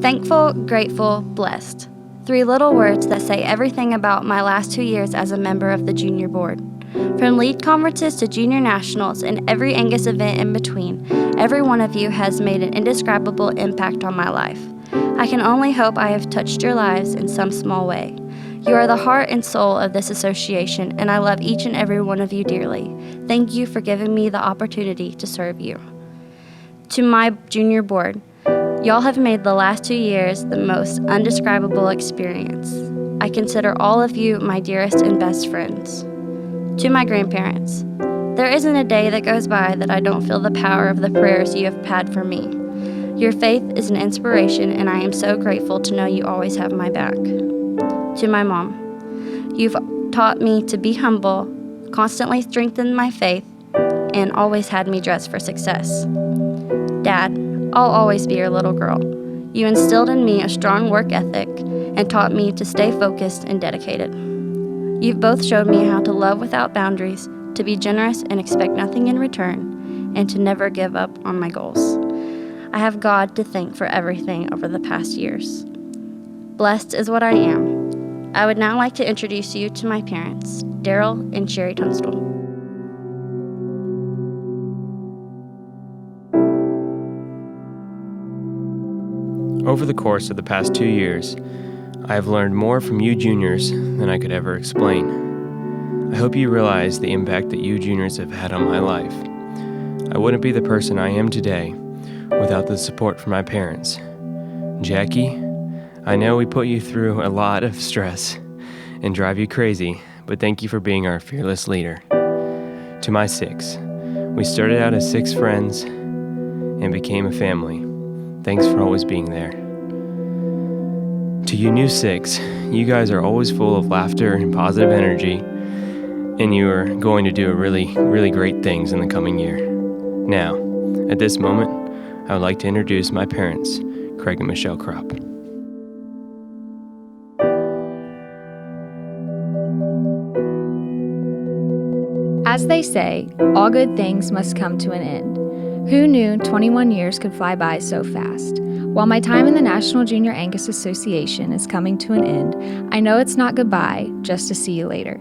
Thankful, grateful, blessed. 3 little words that say everything about my last 2 years as a member of the Junior Board. From lead conferences to junior nationals and every Angus event in between, every one of you has made an indescribable impact on my life. I can only hope I have touched your lives in some small way. You are the heart and soul of this association, and I love each and every one of you dearly. Thank you for giving me the opportunity to serve you. To my Junior Board, y'all have made the last 2 years the most undescribable experience. I consider all of you my dearest and best friends. To my grandparents, there isn't a day that goes by that I don't feel the power of the prayers you have had for me. Your faith is an inspiration, and I am so grateful to know you always have my back. To my mom, you've taught me to be humble, constantly strengthened my faith, and always had me dressed for success. Dad, I'll always be your little girl. You instilled in me a strong work ethic and taught me to stay focused and dedicated. You've both showed me how to love without boundaries, to be generous and expect nothing in return, and to never give up on my goals. I have God to thank for everything over the past years. Blessed is what I am. I would now like to introduce you to my parents, Daryl and Sherry Tunstall. Over the course of the past 2 years, I have learned more from you juniors than I could ever explain. I hope you realize the impact that you juniors have had on my life. I wouldn't be the person I am today without the support from my parents. Jackie, I know we put you through a lot of stress and drive you crazy, but thank you for being our fearless leader. To my 6, we started out as 6 friends and became a family. Thanks for always being there. To you new 6, you guys are always full of laughter and positive energy, and you are going to do really great things in the coming year. Now, at this moment, I would like to introduce my parents, Craig and Michelle Kropp. As they say, all good things must come to an end. Who knew 21 years could fly by so fast? While my time in the National Junior Angus Association is coming to an end, I know it's not goodbye, just to see you later.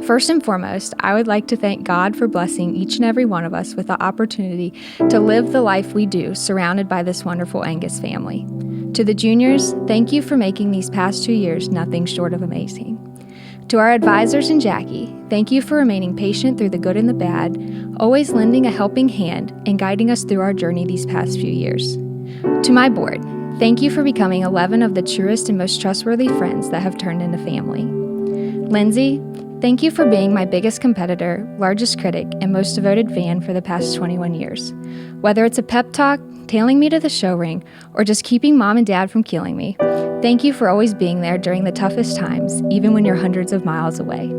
First and foremost, I would like to thank God for blessing each and every one of us with the opportunity to live the life we do, surrounded by this wonderful Angus family. To the juniors, thank you for making these past 2 years nothing short of amazing. To our advisors and Jackie, thank you for remaining patient through the good and the bad, always lending a helping hand and guiding us through our journey these past few years. To my board, thank you for becoming 11 of the truest and most trustworthy friends that have turned into family. Lindsay, thank you for being my biggest competitor, largest critic, and most devoted fan for the past 21 years. Whether it's a pep talk, tailing me to the show ring, or just keeping Mom and Dad from killing me, thank you for always being there during the toughest times, even when you're hundreds of miles away.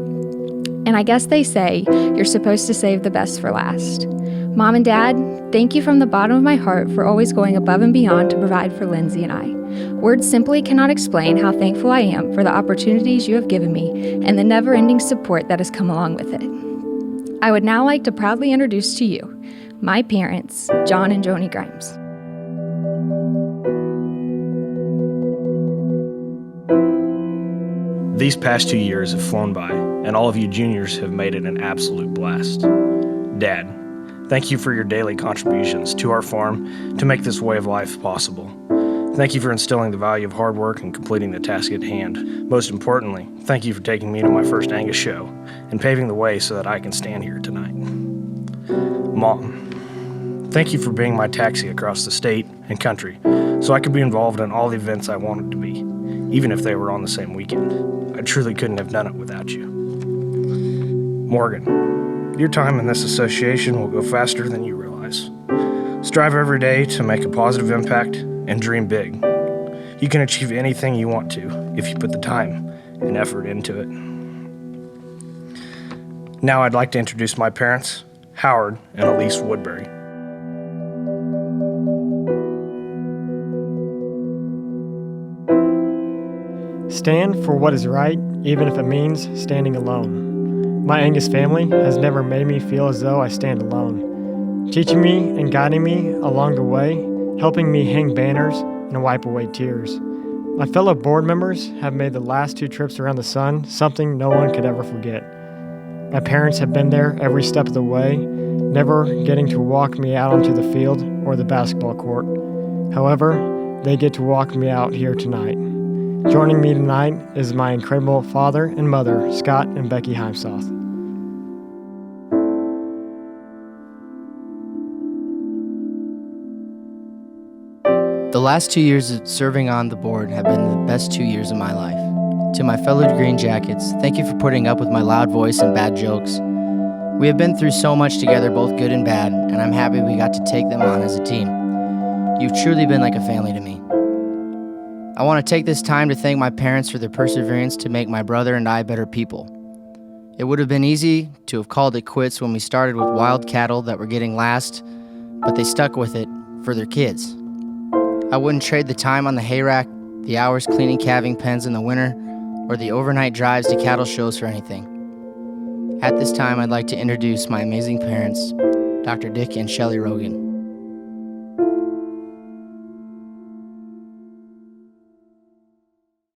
And I guess they say you're supposed to save the best for last. Mom and Dad, thank you from the bottom of my heart for always going above and beyond to provide for Lindsay and I. Words simply cannot explain how thankful I am for the opportunities you have given me and the never-ending support that has come along with it. I would now like to proudly introduce to you my parents, John and Joni Grimes. These past 2 years have flown by, and all of you juniors have made it an absolute blast. Dad, thank you for your daily contributions to our farm to make this way of life possible. Thank you for instilling the value of hard work and completing the task at hand. Most importantly, thank you for taking me to my first Angus show and paving the way so that I can stand here tonight. Mom, thank you for being my taxi across the state and country so I could be involved in all the events I wanted to be, even if they were on the same weekend. I truly couldn't have done it without you. Morgan, your time in this association will go faster than you realize. Strive every day to make a positive impact and dream big. You can achieve anything you want to if you put the time and effort into it. Now I'd like to introduce my parents, Howard and Elise Woodbury. Stand for what is right, even if it means standing alone. My Angus family has never made me feel as though I stand alone, teaching me and guiding me along the way, helping me hang banners and wipe away tears. My fellow board members have made the last 2 trips around the sun something no one could ever forget. My parents have been there every step of the way, never getting to walk me out onto the field or the basketball court. However, they get to walk me out here tonight. Joining me tonight is my incredible father and mother, Scott and Becky Heimsoth. The last 2 years of serving on the board have been the best 2 years of my life. To my fellow Green Jackets, thank you for putting up with my loud voice and bad jokes. We have been through so much together, both good and bad, and I'm happy we got to take them on as a team. You've truly been like a family to me. I want to take this time to thank my parents for their perseverance to make my brother and I better people. It would have been easy to have called it quits when we started with wild cattle that were getting last, but they stuck with it for their kids. I wouldn't trade the time on the hay rack, the hours cleaning calving pens in the winter, or the overnight drives to cattle shows for anything. At this time, I'd like to introduce my amazing parents, Dr. Dick and Shelley Rogan.